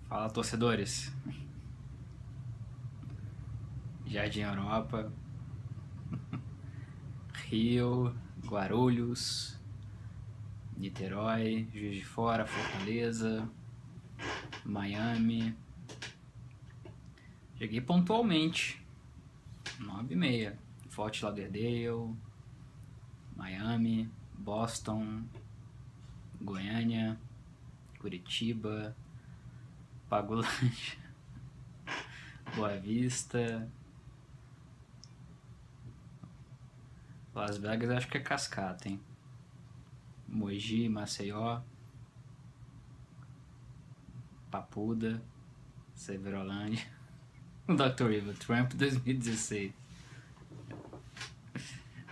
Fala, torcedores. Jardim Europa, Rio, Guarulhos, Niterói, Juiz de Fora, Fortaleza, Miami. Cheguei pontualmente, 9h30. Fort Lauderdale, Miami, Boston, Goiânia, Curitiba, Pagulândia, Boa Vista, Las Vegas, acho que é cascata, hein? Mogi, Maceió, Papuda, Severolândia, Dr. Evil, Trump 2016,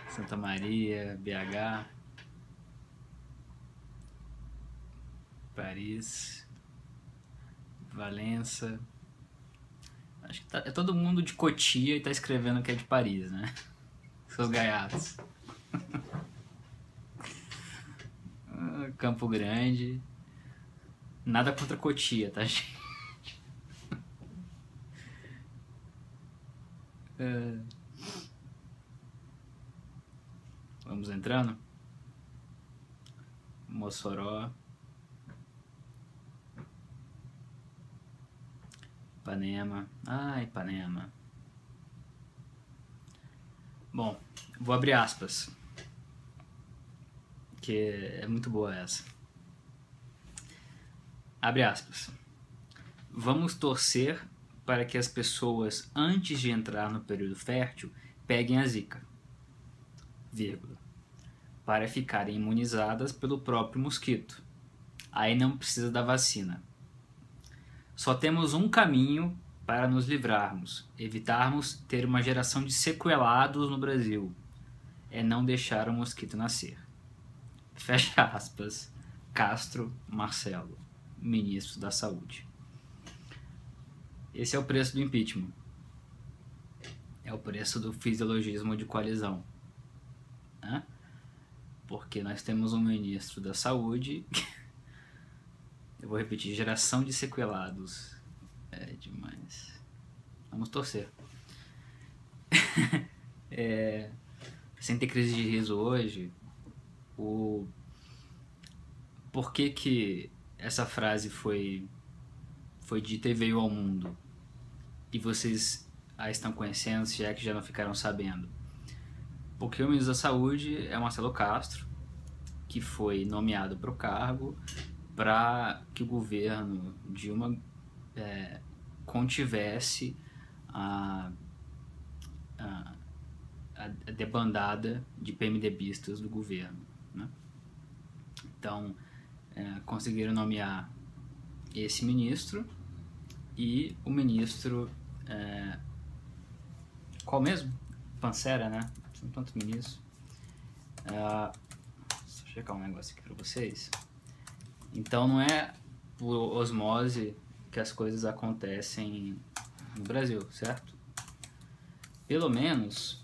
Santa Maria, BH, Paris, Valença. Acho que é todo mundo de Cotia e tá escrevendo que é de Paris, né? Seus gaiatos. Campo Grande. Nada contra Cotia, tá, gente? Vamos entrando? Mossoró. Ipanema. Ipanema. Bom, vou abrir aspas, que é muito boa essa. Abre aspas. Vamos torcer para que as pessoas, antes de entrar no período fértil, peguem a zika, vírgula, para ficarem imunizadas pelo próprio mosquito. Aí não precisa da vacina. Só temos um caminho para nos livrarmos, evitarmos ter uma geração de sequelados no Brasil. É não deixar o mosquito nascer. Fecha aspas. Castro Marcelo, ministro da Saúde. Esse é o preço do impeachment. É o preço do fisiologismo de coalizão. Né? Porque nós temos um ministro da Saúde... Eu vou repetir, geração de sequelados. É demais. Vamos torcer. Sem ter crise de riso hoje, por que essa frase foi dita e veio ao mundo? E vocês a estão conhecendo, se é que já não ficaram sabendo. Porque o ministro da Saúde é Marcelo Castro, que foi nomeado para o cargo para que o governo Dilma contivesse a debandada de PMDBistas do governo, né? Então, conseguiram nomear esse ministro e o ministro... qual mesmo? Pancera, né? São tantos ministros. Deixa eu checar um negócio aqui para vocês. Então não é por osmose que as coisas acontecem no Brasil, certo? Pelo menos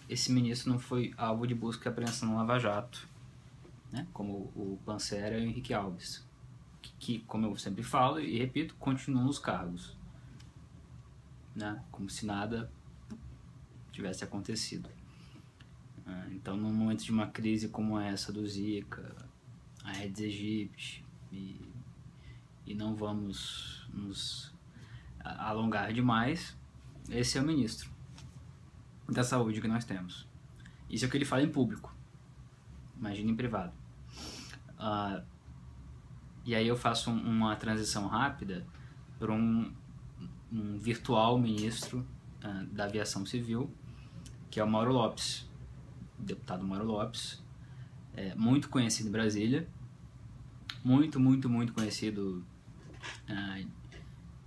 esse ministro não foi alvo de busca e apreensão no Lava Jato, né? Como o Pancera e o Henrique Alves, que, como eu sempre falo e repito, continuam nos cargos, né? Como se nada tivesse acontecido. Então, no momento de uma crise como essa do Zika, a Aedes aegypti, e não vamos nos alongar demais, esse é o ministro da Saúde que nós temos. Isso é o que ele fala em público. Imagina em privado. E aí eu faço uma transição rápida para um virtual ministro da Aviação Civil, que é o Mauro Lopes, o deputado Mauro Lopes, muito conhecido em Brasília, muito conhecido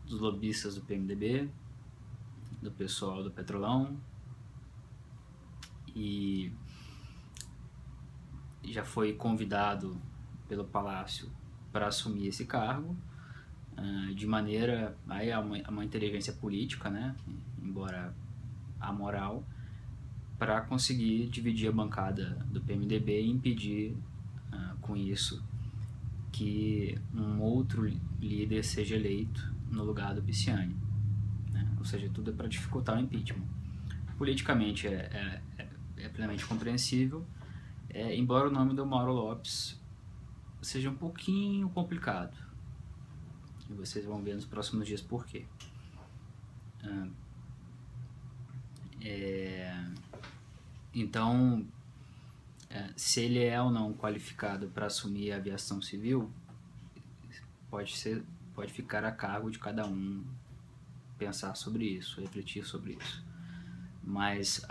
dos lobistas do PMDB, do pessoal do Petrolão, e já foi convidado pelo Palácio para assumir esse cargo, de maneira... Aí há uma inteligência política, né? Embora amoral, para conseguir dividir a bancada do PMDB e impedir com isso que um outro líder seja eleito no lugar do Pisciani, né? Ou seja, tudo é para dificultar o impeachment. Politicamente é plenamente compreensível, embora o nome do Mauro Lopes seja um pouquinho complicado. E vocês vão ver nos próximos dias por quê. Então, se ele é ou não qualificado para assumir a aviação civil, pode ficar a cargo de cada um pensar sobre isso, refletir sobre isso. Mas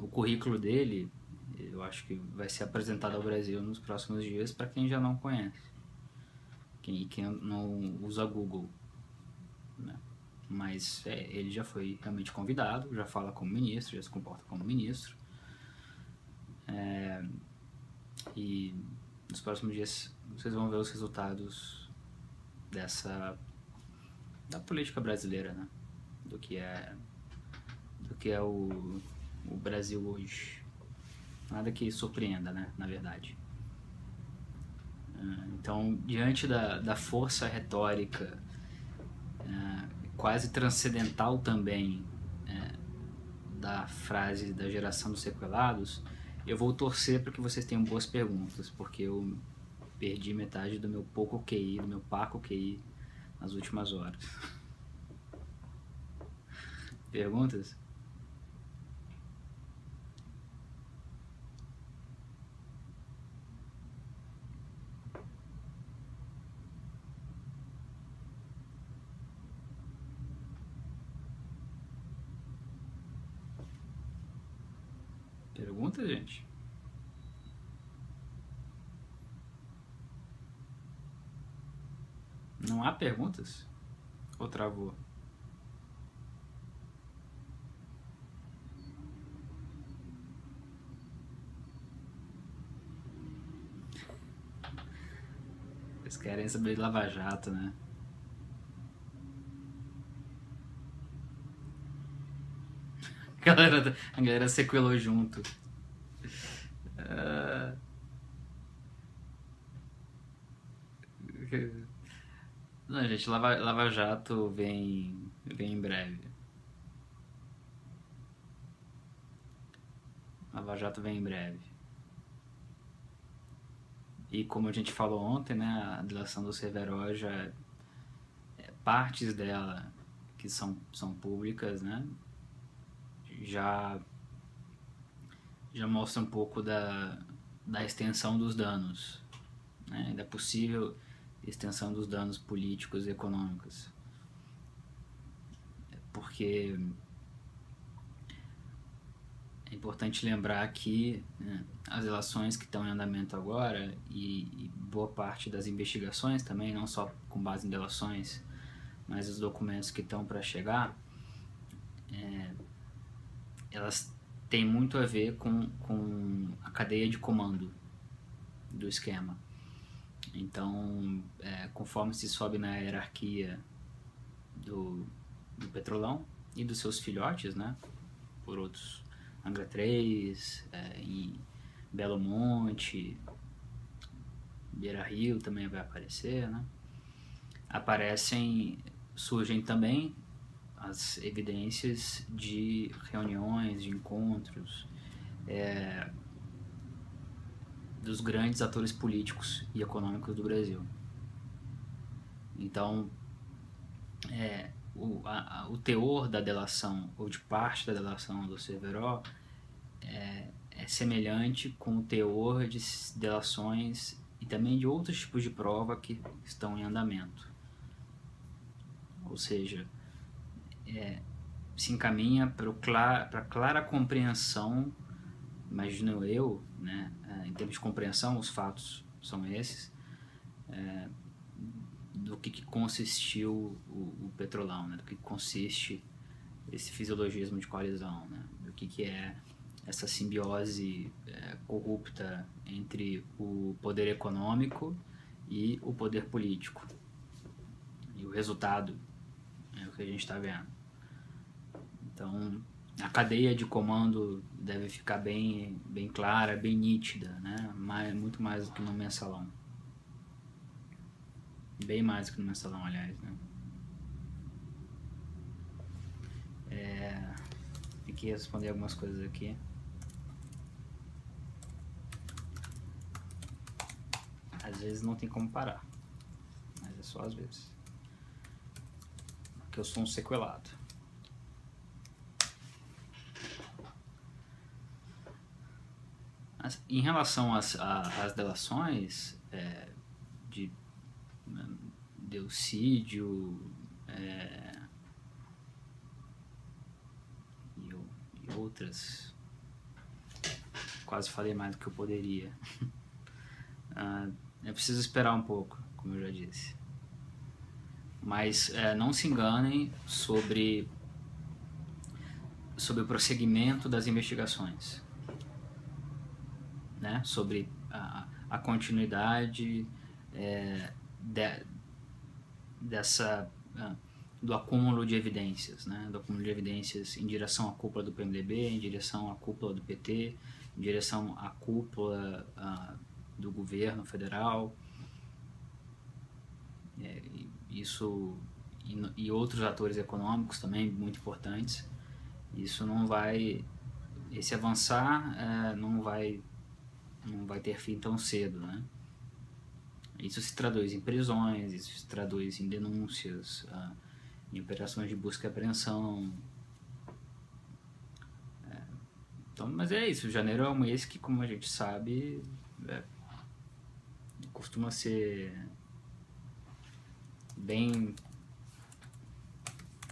o currículo dele, eu acho que vai ser apresentado ao Brasil nos próximos dias para quem já não conhece, quem não usa Google, né? Mas ele já foi realmente convidado, já fala como ministro, já se comporta como ministro, e nos próximos dias vocês vão ver os resultados da política brasileira, né? do que é o Brasil hoje. Nada que surpreenda, né? Na verdade. Então, diante da força retórica quase transcendental também da frase da geração dos sequelados, eu vou torcer para que vocês tenham boas perguntas, porque eu perdi metade do meu pouco QI, do meu paco QI nas últimas horas. Perguntas? Perguntas, gente? Não há perguntas? Ou travou? Vocês querem saber de Lava Jato, né? A galera sequelou junto. Não, gente, Lava Jato vem em breve. Lava Jato vem em breve. E como a gente falou ontem, né, a delação do Severo já partes dela que são públicas, né, já mostra um pouco da extensão dos danos, né, da possível extensão dos danos políticos e econômicos. Porque é importante lembrar que, né, as relações que estão em andamento agora e boa parte das investigações também, não só com base em delações, mas os documentos que estão para chegar, elas têm muito a ver com a cadeia de comando do esquema. Então, conforme se sobe na hierarquia do Petrolão e dos seus filhotes, né, por outros, Angra 3, em Belo Monte, Beira Rio também vai aparecer, né? Surgem também as evidências de reuniões, de encontros dos grandes atores políticos e econômicos do Brasil. Então, o teor da delação, ou de parte da delação do Severo, é semelhante com o teor de delações e também de outros tipos de prova que estão em andamento. Ou seja, se encaminha para a clara compreensão, imagino eu, né, em termos de compreensão, os fatos são esses, do que consistiu o Petrolão, né, do que consiste esse fisiologismo de coalizão, né, do que é essa simbiose corrupta entre o poder econômico e o poder político. E o resultado é o que a gente está vendo. Então, a cadeia de comando deve ficar bem clara, bem nítida, né? Muito mais do que no mensalão. Bem mais do que no mensalão, aliás, né? Tem que responder algumas coisas aqui. Às vezes não tem como parar, mas é só às vezes. Porque eu sou um sequelado. Em relação às delações de Delcídio e outras, quase falei mais do que eu poderia. É preciso esperar um pouco, como eu já disse. Mas não se enganem sobre o prosseguimento das investigações, né? Sobre a continuidade do acúmulo de evidências, né? Do acúmulo de evidências em direção à cúpula do PMDB, em direção à cúpula do PT, em direção à cúpula do governo federal, isso e outros atores econômicos também muito importantes. Isso não vai, esse avançar não vai ter fim tão cedo, né? Isso se traduz em prisões, isso se traduz em denúncias, em operações de busca e apreensão. Então, mas é isso, janeiro é um mês que, como a gente sabe, costuma ser bem,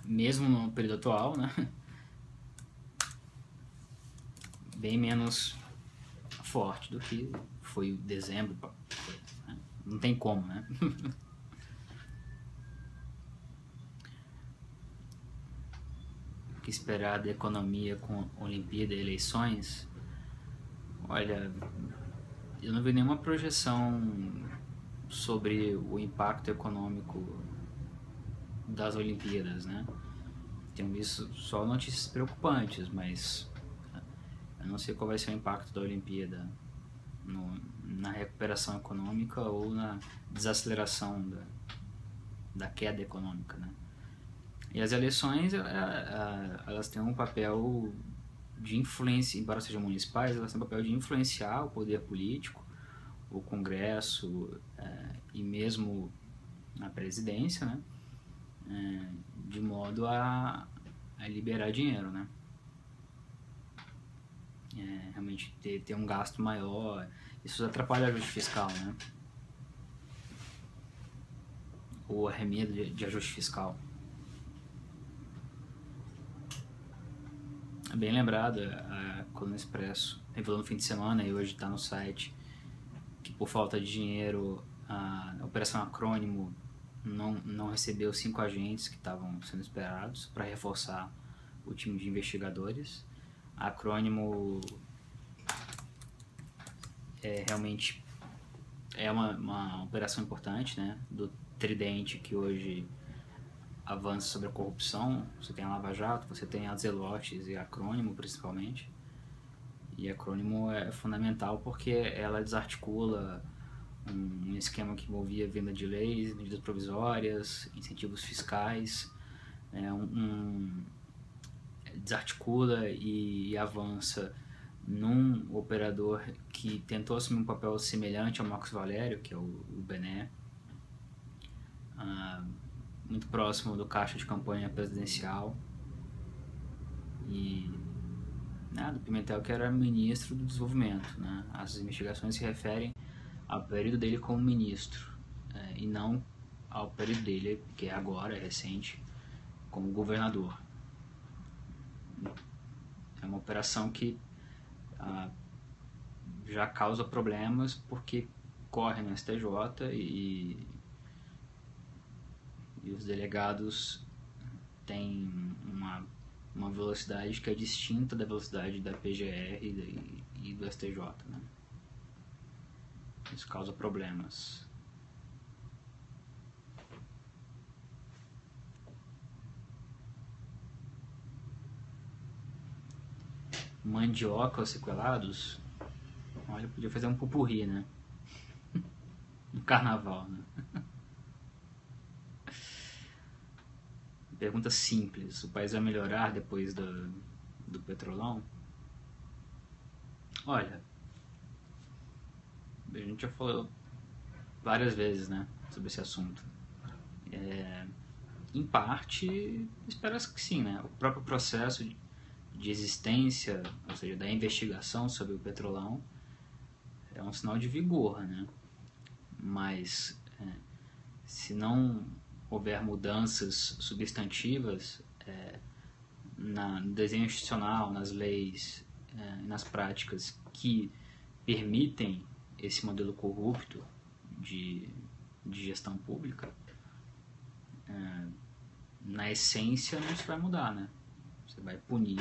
mesmo no período atual, né? Bem menos forte do que foi o dezembro, né? Não tem como, né? O que esperar da economia com Olimpíada e eleições? Olha, eu não vi nenhuma projeção sobre o impacto econômico das Olimpíadas, né? Tenho visto só notícias preocupantes, mas eu não sei qual vai ser o impacto da Olimpíada na recuperação econômica ou na desaceleração da queda econômica, né? E as eleições, elas têm um papel de influência, embora sejam municipais, elas têm um papel de influenciar o poder político, o Congresso e mesmo a presidência, né? De modo a liberar dinheiro, né? Realmente ter um gasto maior, isso atrapalha o ajuste fiscal, né? Ou arremedo de ajuste fiscal. Bem lembrado, a Coluna Expresso revelou no fim de semana e hoje está no site que por falta de dinheiro a Operação Acrônimo não recebeu 5 agentes que estavam sendo esperados para reforçar o time de investigadores. A Acrônimo realmente é uma operação importante, né? Do tridente que hoje avança sobre a corrupção. Você tem a Lava Jato, você tem a Zelotes e a Acrônimo principalmente. E a Acrônimo é fundamental porque ela desarticula um esquema que envolvia venda de leis, medidas provisórias, incentivos fiscais, desarticula e avança num operador que tentou assumir um papel semelhante ao Marcos Valério, que é o Bené, muito próximo do caixa de campanha presidencial, e do Pimentel, que era ministro do desenvolvimento, né? As investigações se referem ao período dele como ministro, e não ao período dele, que é agora, é recente, como governador. É uma operação que já causa problemas porque corre no STJ e os delegados têm uma velocidade que é distinta da velocidade da PGR e do STJ, né? Isso causa problemas. Mandioca ou sequelados? Olha, podia fazer um pupurri, né? No carnaval, né? pergunta simples: o país vai melhorar depois do Petrolão? Olha, a gente já falou várias vezes, né, sobre esse assunto. Em parte, espero que sim, né? O próprio processo de existência, ou seja, da investigação sobre o Petrolão, é um sinal de vigor, né? Mas se não houver mudanças substantivas no desenho institucional, nas leis, nas práticas que permitem esse modelo corrupto de gestão pública, na essência não se vai mudar, né? Você vai punir,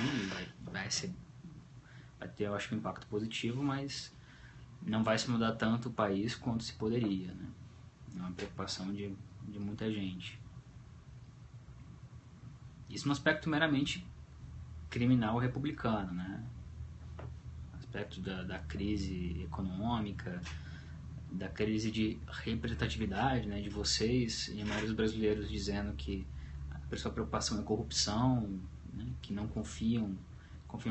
vai ter, eu acho, um impacto positivo, mas não vai se mudar tanto o país quanto se poderia, né? É uma preocupação de muita gente. Isso no aspecto meramente criminal republicano, né? Aspecto da crise econômica, da crise de representatividade, né, de vocês e a maioria dos brasileiros dizendo que a principal preocupação é corrupção, né, que não confiam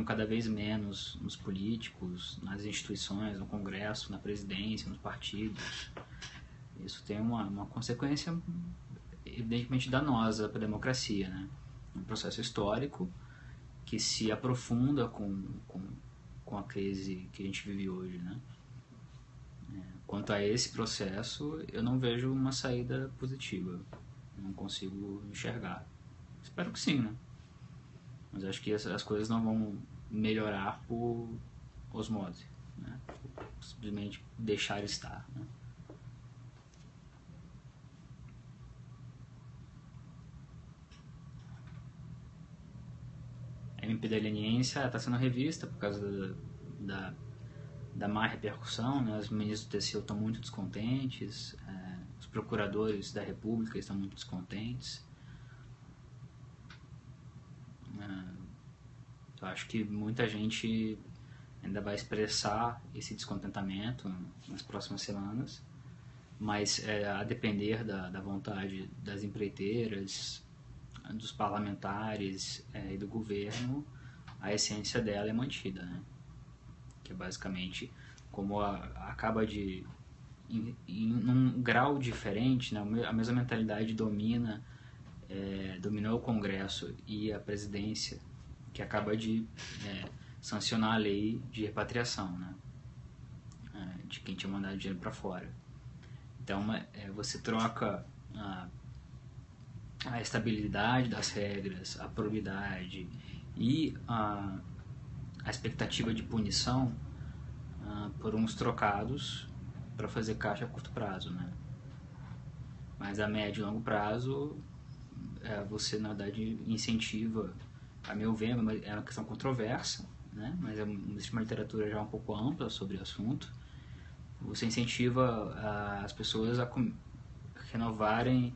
cada vez menos nos políticos, nas instituições, no Congresso, na presidência, nos partidos. Isso tem uma consequência evidentemente danosa para a democracia, né? Um processo histórico que se aprofunda com a crise que a gente vive hoje, né? Quanto a esse processo, eu não vejo uma saída positiva. Não consigo enxergar. Espero que sim, né? Mas acho que as coisas não vão melhorar por osmose, né? Simplesmente deixar estar, né? A MP da leniência está sendo revista por causa da má repercussão, né? Os ministros do TCU estão muito descontentes, os procuradores da República estão muito descontentes. Eu acho que muita gente ainda vai expressar esse descontentamento nas próximas semanas, mas a depender da vontade das empreiteiras, dos parlamentares e do governo, a essência dela é mantida, né? Que é basicamente como acaba de em um grau diferente, né? A mesma mentalidade dominou o Congresso e a presidência, que acaba de sancionar a lei de repatriação, né? De quem tinha mandado dinheiro para fora. Então você troca a estabilidade das regras, a probidade e a expectativa de punição por uns trocados para fazer caixa a curto prazo, né? Mas a médio e longo prazo você na verdade incentiva, a meu ver, é uma questão controversa, né? Mas existe uma literatura já um pouco ampla sobre o assunto. Você incentiva as pessoas a renovarem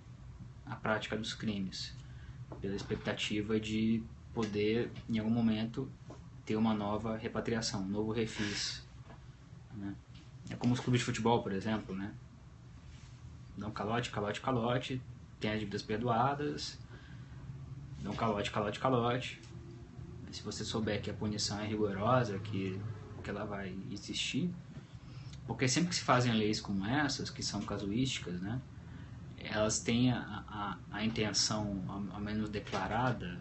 a prática dos crimes pela expectativa de poder em algum momento ter uma nova repatriação, um novo refis, né? É como os clubes de futebol, por exemplo, né? Dão calote, calote, calote, tem as dívidas perdoadas, dão calote, calote, calote. Se você souber que a punição é rigorosa, que ela vai existir, porque sempre que se fazem leis como essas, que são casuísticas, né? Elas têm a intenção, ao menos declarada,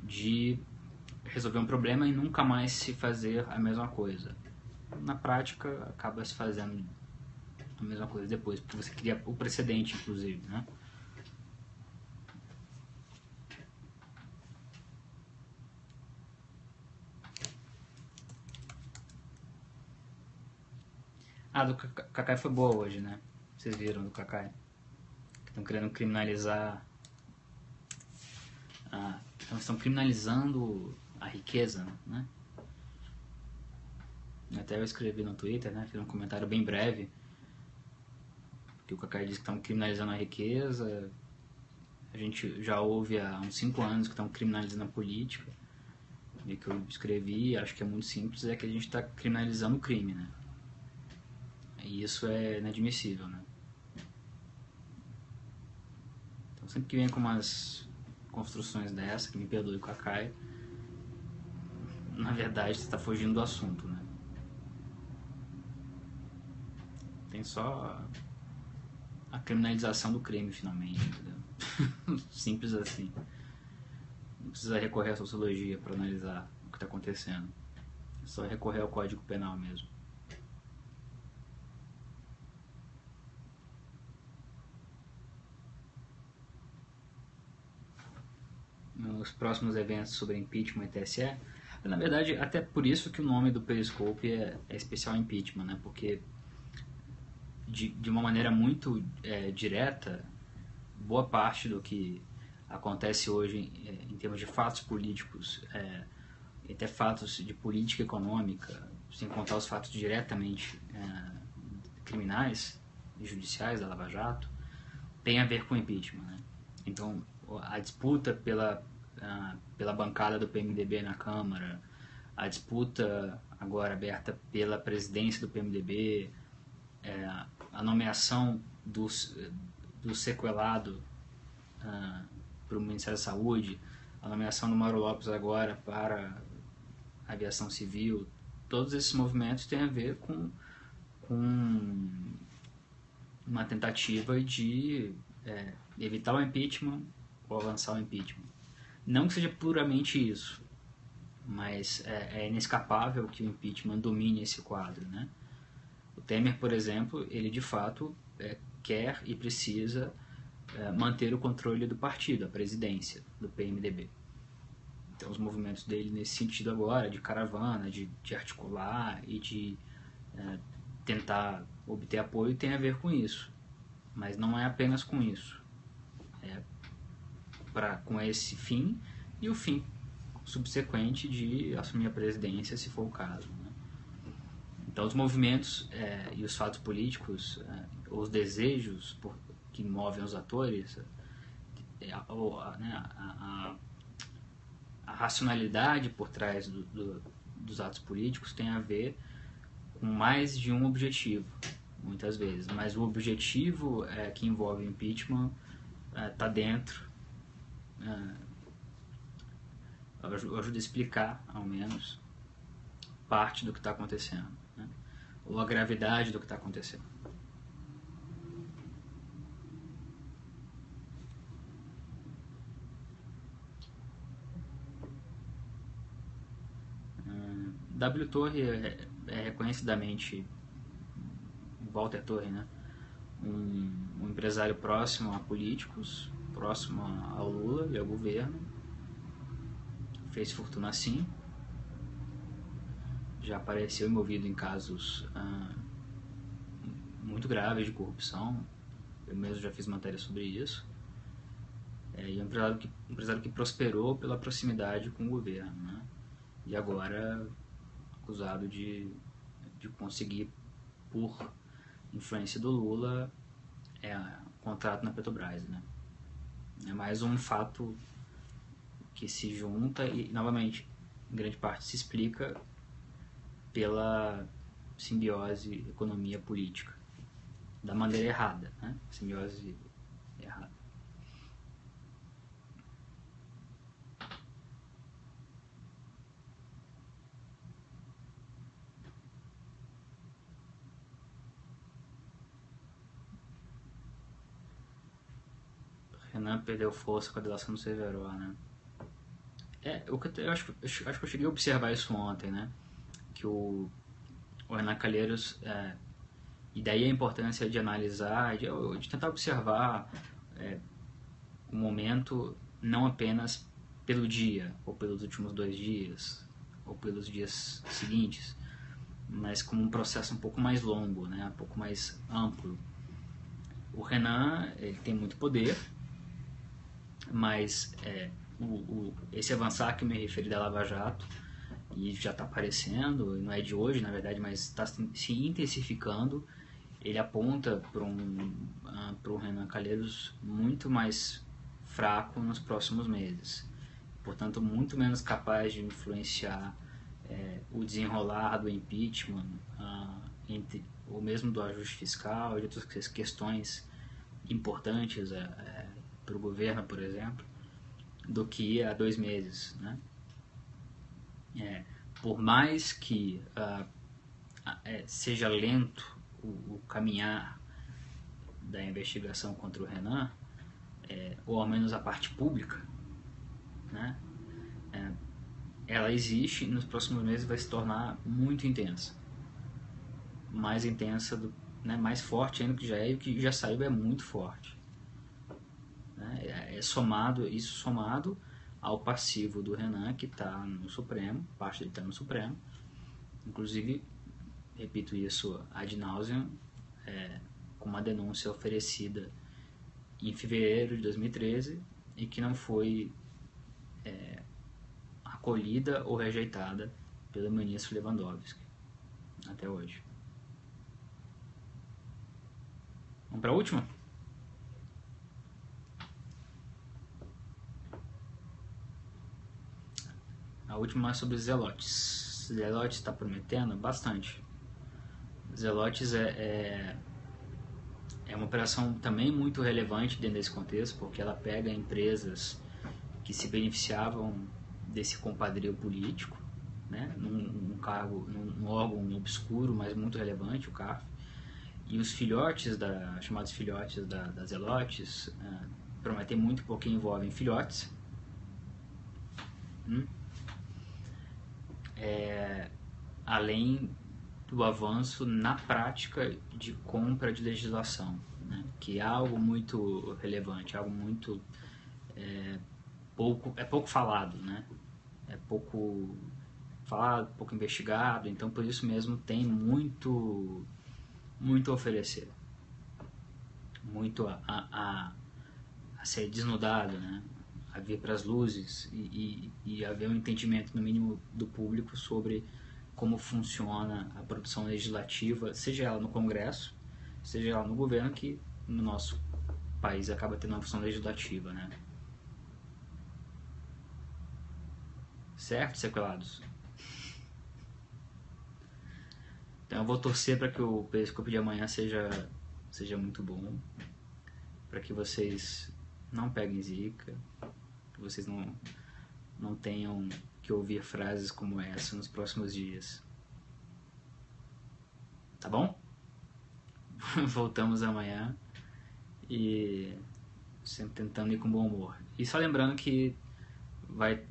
de resolver um problema e nunca mais se fazer a mesma coisa. Na prática, acaba se fazendo a mesma coisa depois, porque você cria o precedente, inclusive, né? Do Kakai foi boa hoje, né? Vocês viram do Kakai? Estão querendo criminalizar... Então estão criminalizando a riqueza, né? Até eu escrevi no Twitter, né? Fiz um comentário bem breve que o Kakai disse que estão criminalizando a riqueza. A gente já ouve há uns 5 anos que estão criminalizando a política. E que eu escrevi, acho que é muito simples, é que a gente está criminalizando o crime, né? E isso é inadmissível, né? Então sempre que vem com construções dessa, que me perdoe com a Caio, na verdade você está fugindo do assunto, né? Tem só a criminalização do crime, finalmente, entendeu? Simples assim. Não precisa recorrer à sociologia para analisar o que está acontecendo. É só recorrer ao Código Penal mesmo. Nos próximos eventos sobre impeachment e TSE, na verdade, até por isso que o nome do Periscope é especial impeachment, né? Porque de uma maneira muito direta, boa parte do que acontece hoje em termos de fatos políticos, até fatos de política econômica, sem contar os fatos diretamente criminais e judiciais da Lava Jato, tem a ver com impeachment, né? Então, a disputa pela bancada do PMDB na Câmara, a disputa agora aberta pela presidência do PMDB, a nomeação do sequelado para o Ministério da Saúde, a nomeação do Mauro Lopes agora para a aviação civil, todos esses movimentos têm a ver com uma tentativa de evitar o impeachment ou avançar o impeachment. Não que seja puramente isso, mas é inescapável que o impeachment domine esse quadro, né? O Temer, por exemplo, ele de fato quer e precisa manter o controle do partido, a presidência do PMDB. Então os movimentos dele nesse sentido agora, de caravana, de articular e de tentar obter apoio, tem a ver com isso. Mas não é apenas com isso. É com esse fim e o fim subsequente de assumir a presidência, se for o caso, né? Então os movimentos e os fatos políticos, os desejos que movem os atores, a racionalidade por trás dos atos políticos tem a ver com mais de um objetivo, muitas vezes. Mas o objetivo que envolve o impeachment está dentro. Eu ajudo a explicar, ao menos, parte do que está acontecendo, né? Ou a gravidade do que está acontecendo. W. Torre é reconhecidamente, Walter Torre, né? Um empresário próximo a políticos, próximo ao Lula e ao governo, fez fortuna assim, já apareceu envolvido em casos muito graves de corrupção, eu mesmo já fiz matéria sobre isso, e é um empresário que prosperou pela proximidade com o governo, né? E agora acusado de conseguir, por influência do Lula, contrato na Petrobras, né? É mais um fato que se junta e, novamente, em grande parte se explica pela simbiose economia-política, da maneira errada, né? Simbiose errada. Renan perdeu força com a delação do Severo, né? Eu acho que eu cheguei a observar isso ontem, né? Que o Renan Calheiros, e daí a importância de analisar, de tentar observar o momento não apenas pelo dia, ou pelos últimos 2 dias, ou pelos dias seguintes, mas como um processo um pouco mais longo, né? Um pouco mais amplo. O Renan, ele tem muito poder, mas esse avançar que eu me referi da Lava Jato, e já está aparecendo, não é de hoje na verdade, mas está se intensificando, ele aponta para um Renan Calheiros muito mais fraco nos próximos meses, portanto muito menos capaz de influenciar o desenrolar do impeachment, ou mesmo do ajuste fiscal e de outras questões importantes para o governo, por exemplo, do que há 2 meses, né? Por mais que seja lento o caminhar da investigação contra o Renan, ou ao menos a parte pública, né? Ela existe e nos próximos meses vai se tornar muito intensa. Mais intensa, mais forte ainda do que já é, e o que já saiu é muito forte. Isso somado ao passivo do Renan, que está no Supremo, parte dele está no Supremo. Inclusive, repito isso ad nauseam, com uma denúncia oferecida em fevereiro de 2013 e que não foi acolhida ou rejeitada pelo ministro Lewandowski até hoje. Vamos para a última? A última é sobre Zelotes. Zelotes está prometendo bastante. Zelotes é uma operação também muito relevante dentro desse contexto, porque ela pega empresas que se beneficiavam desse compadrio político, né, num órgão obscuro, mas muito relevante, o CARF, e os filhotes, chamados filhotes da Zelotes, prometem muito porque envolvem filhotes, além do avanço na prática de compra de legislação, né, que é algo muito relevante, algo muito pouco falado, né? É pouco falado, pouco investigado, então por isso mesmo tem muito a oferecer, muito a ser desnudado, né? A vir para as luzes e haver um entendimento, no mínimo, do público sobre como funciona a produção legislativa, seja ela no Congresso, seja ela no governo, que no nosso país acaba tendo uma função legislativa, né? Certo, sequelados? Então eu vou torcer para que o periscópio de amanhã seja muito bom, para que vocês não peguem zika, que vocês não tenham que ouvir frases como essa nos próximos dias. Tá bom? Voltamos amanhã e sempre tentando ir com bom humor. E só lembrando que vai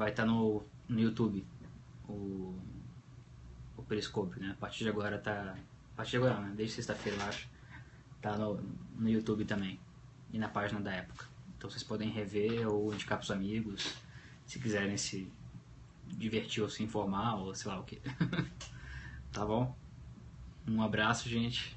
estar no YouTube o periscópio, né? A partir de agora né? Desde sexta-feira, eu acho, tá no YouTube também e na página da época. Então vocês podem rever ou indicar pros amigos, se quiserem se divertir ou se informar ou sei lá o que. Tá bom? Um abraço, gente.